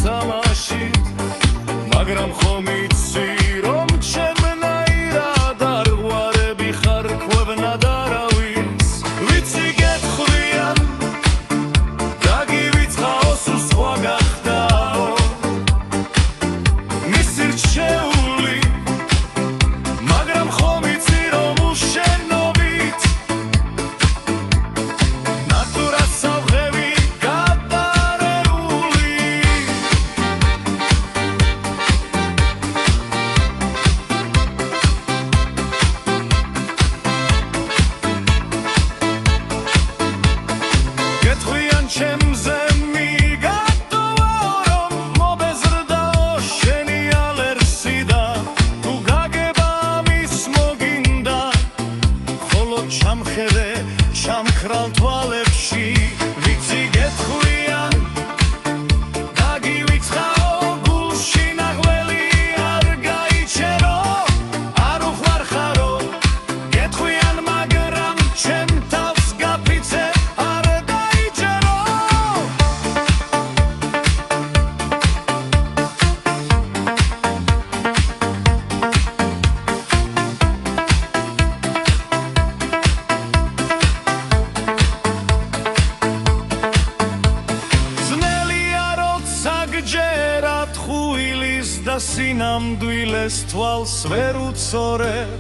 სათამაშით მაგრამ ხომ იცი რომ ჩემნაირად არ ვარები ხარ ქვევნად არავის ვიცი გეტყვიან დაგივიწყაო სულ სხვა გახდაო მისი რჩეული მაგრამ ხომ იცი რომ უშენობით ნატურას ავღები გადარეული გეტყვიან ჩემზე მიგატოვა რომ მობეზრდაო შენი ალერსი და თუ გაგება ამის მოგინდა ხოლო ჩამხედე ჩამქრალ თვალებში ვიცი გეტყვიან დაგივიწყაო გულში ნაღველი არ გაიჩერო არ უხარხარო გეტყვიან მაგრამ ჩემ თავს გაფიცე არ დაიჯერო ძნელია როცა გჯერათ ხუილის და სინამდვილეს თვალს ვერ უცორებ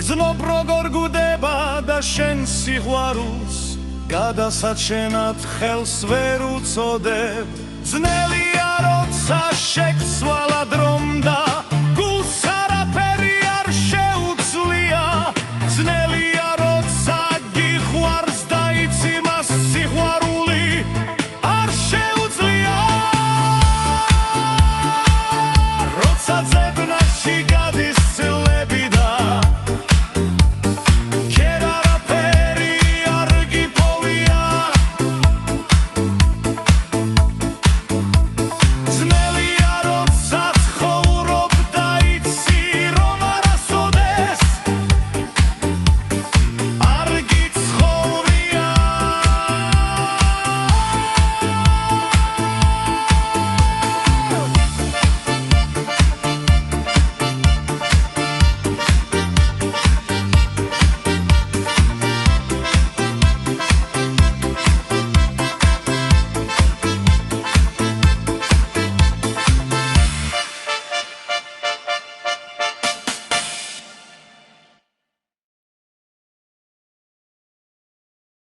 გძნობ როგორ გვდება და შენ სიყვარულს გადასაჩენად ხელს ვერ უწოდებ ძნელია როცა შეგსვა